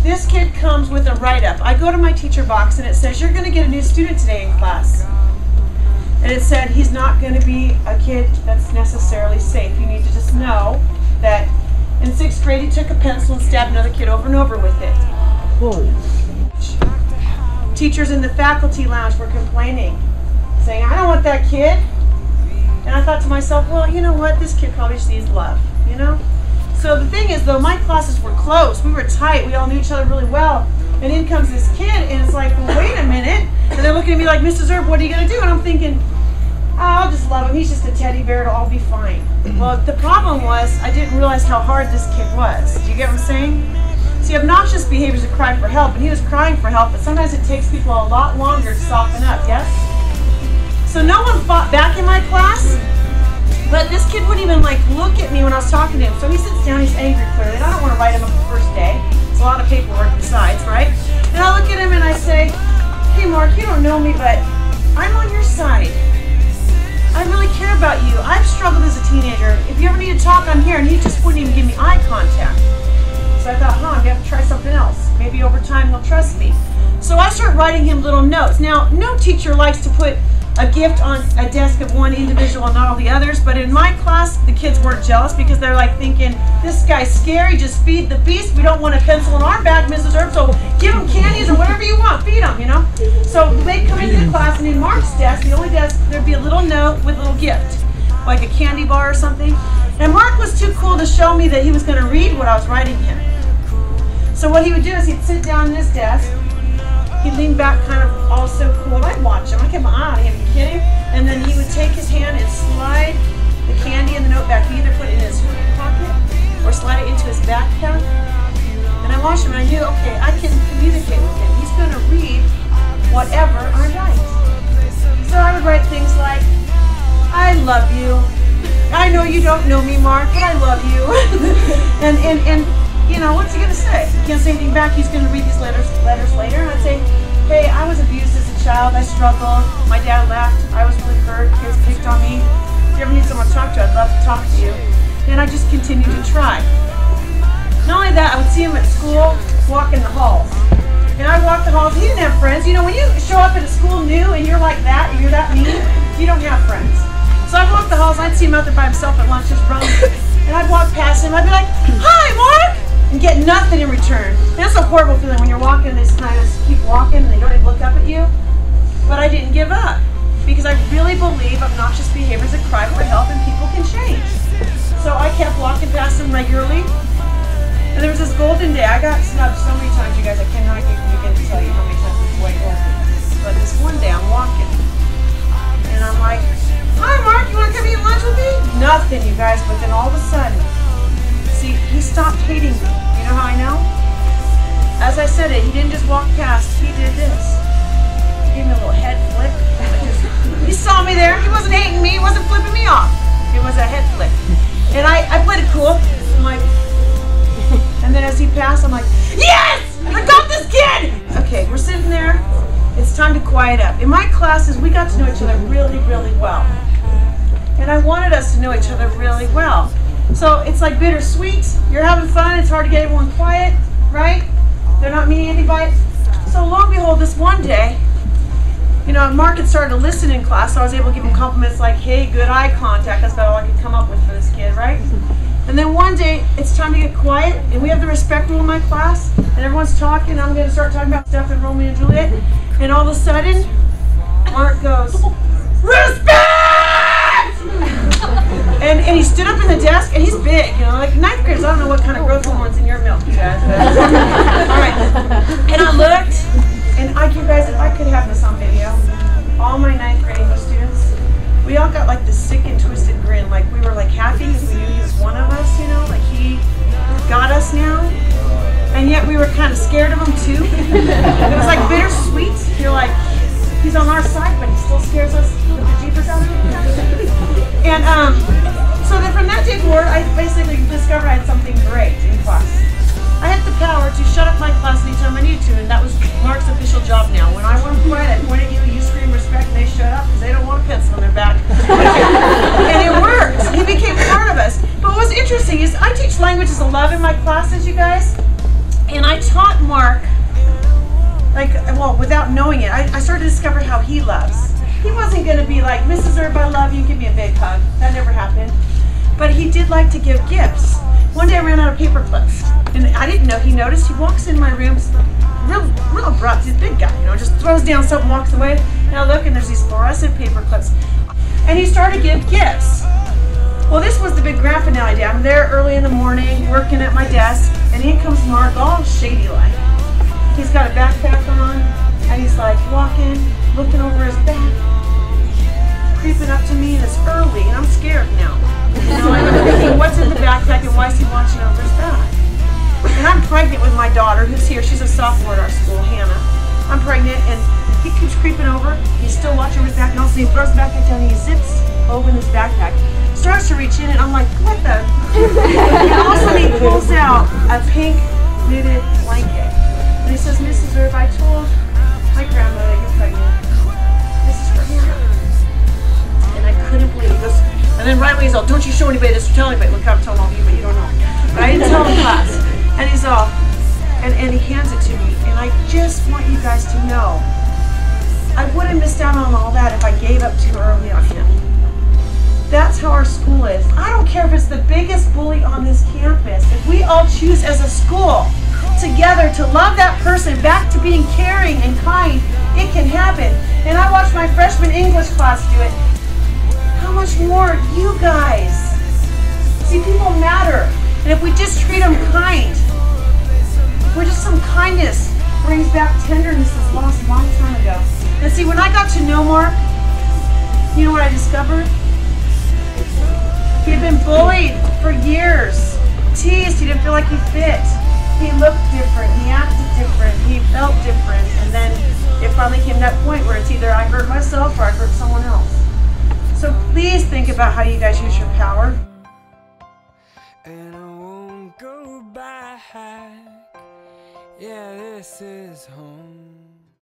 this kid comes with a write-up. I go to my teacher box and it says, you're going to get a new student today in class. And it said, he's not going to be a kid that's necessarily safe. You need to just know that in 6th grade he took a pencil and stabbed another kid over and over with it. Holy. Teachers in the faculty lounge were complaining, saying, I don't want that kid. And I thought to myself, well, you know what? This kid probably just needs love, you know? So the thing is, though, my classes were close. We were tight. We all knew each other really well. And in comes this kid, and it's like, well, wait a minute. And they're looking at me like, Mrs. Erb, what are you going to do? And I'm thinking, oh, I'll just love him. He's just a teddy bear. It'll all be fine. Well, the problem was I didn't realize how hard this kid was. Do you get what I'm saying? See, obnoxious behavior is a cry for help, and he was crying for help, but sometimes it takes people a lot longer to soften up, yes? So no one fought back in my class, but this kid wouldn't even like look at me when I was talking to him. So he sits down, he's angry clearly, and I don't want to write him up the first day. It's a lot of paperwork besides, right? And I look at him and I say, hey Mark, you don't know me, but I'm on your side. I really care about you. I've struggled as a teenager. If you ever need to talk, I'm here. And he just wouldn't even give me eye contact. So I thought, I'm going to have to try something else. Maybe over time he'll trust me. So I start writing him little notes. Now, no teacher likes to put a gift on a desk of one individual and not all the others, but in my class, the kids weren't jealous because they're like thinking, this guy's scary, just feed the beast. We don't want a pencil in our bag, Mrs. Erb, so give him candies or whatever you want, feed them, you know? So they come into the class, and in Mark's desk, the only desk, there'd be a little note with a little gift, like a candy bar or something. And Mark was too cool to show me that he was going to read what I was writing him. So what he would do is he'd sit down in his desk, he'd lean back kind of all so cool, and I'd watch him. I kept my eye on him, you kidding? And then he would take his hand and slide the candy and the note back. He either put it in his pocket or slide it into his backpack. And I watched him and I knew, okay, I can communicate with him. He's going to read whatever I write. So I would write things like, I love you. I know you don't know me, Mark, but I love you. and you know, what's he going to say? He can't say anything back. He's going to read these letters later. And I'd say, hey, I was abused as a child. I struggled. My dad left. I was really hurt. Kids picked on me. If you ever need someone to talk to, I'd love to talk to you. And I just continued to try. Not only that, I would see him at school, walking the halls. And I'd walk the halls. He didn't have friends. You know, when you show up at a school new and you're like that, and you're that mean, you don't have friends. So I'd walk the halls. I'd see him out there by himself at lunch just roaming. And I'd walk past him. I'd be like, hi, Mark! And get nothing in return. And that's a horrible feeling when you're walking and they just kind of keep walking and they don't even look up at you. But I didn't give up because I really believe obnoxious behavior is a cry for help and people can change. So I kept walking past them regularly. And there was this golden day. I got snubbed so many times, you guys, I cannot even begin to tell you how many times this way open. But this one day I'm walking and I'm like, hi Mark, you want to come eat lunch with me? Nothing, you guys, but then all of a sudden, see, he stopped hating me. You know how I know? As I said it, he didn't just walk past, he did this. He gave me a little head flick. He saw me there, he wasn't hating me, he wasn't flipping me off. It was a head flick. And I played it cool. I'm like, and then as he passed, I'm like, yes! I got this kid! Okay, we're sitting there. It's time to quiet up. In my classes, we got to know each other really, really well. And I wanted us to know each other really well. So it's like bittersweet. You're having fun. It's hard to get everyone quiet, right? They're not meaning anything by it. So lo and behold, this one day, you know, Mark had started to listen in class, so I was able to give him compliments like, hey, good eye contact. That's about all I could come up with for this kid, right? And then one day, it's time to get quiet, and we have the respect rule in my class, and everyone's talking, and I'm going to start talking about stuff in Romeo and Juliet, and all of a sudden, Mark goes, respect! And he stood up in the desk, and he's big, you know, like 9th graders. I don't know what kind of growth hormones in your milk, you guys. All right. And I looked, and you guys, if I could have this on video, all my 9th grade English students, we all got like this sick and twisted grin, like we were like happy because we knew he was one of us, you know, like he got us now. And yet we were kind of scared of him too. It was like bittersweet. You're like, he's on our side, but he still scares us with the jeepers out there. And so then from that day forward, I basically discovered I had something great in class. I had the power to shut up my class anytime I needed to, and that was Mark's official job now. When I want to quiet, I point at you, you scream respect, and they shut up because they don't want a pencil on their back. And it worked. He became part of us. But what's interesting is I teach languages of love in my classes, you guys. And I taught Mark, like, well, without knowing it, I started to discover how he loves. He wasn't going to be like, Mrs. Herb, I love you, give me a big hug. That never happened. But he did like to give gifts. One day I ran out of paper clips, and I didn't know. He noticed. He walks in my room, real abrupt. He's a big guy, you know, just throws down soap and walks away. And I look, and there's these fluorescent paper clips. And he started to give gifts. Well, this was the big grand finale day. I'm there early in the morning, working at my desk, and in comes Mark, all shady-like. He's got a backpack on, and he's like walking, looking over his back, creeping up to me, and it's early, and I'm scared now. You know, and I'm thinking, what's in the backpack, and why is he watching over his back? And I'm pregnant with my daughter, who's here. She's a sophomore at our school, Hannah. I'm pregnant, and he keeps creeping over. He's still watching over his back, and all of a sudden he throws the backpack down, and he zips over his backpack. Starts to reach in, and I'm like, what the? And all of a sudden he pulls out a pink knitted blanket. And he says, Mrs. Herb, I told my grandmother you're pregnant. This is for Hannah. And I couldn't believe it. He goes, and then right away he's all, don't you show anybody this, or tell anybody. Look, I'm telling all of you, but you don't know. But I didn't tell the class. And he's all, and he hands it to me. And I just want you guys to know, I would have missed out on all that if I gave up too early on him. That's how our school is. I don't care if it's the biggest bully on this campus. If we all choose as a school together to love that person back to being caring and kind, it can happen. And I watched my freshman English class do it. How much more you guys? See, people matter. And if we just treat them kind, if we're just some kindness brings back tenderness that's lost a long time ago. And see, when I got to know Mark, you know what I discovered? He had been bullied for years, teased, he didn't feel like he fit. He looked different, he acted different, he felt different, and then it finally came to that point where it's either I hurt myself or I hurt someone else. So please think about how you guys use your power. And I won't go back. Yeah, this is home.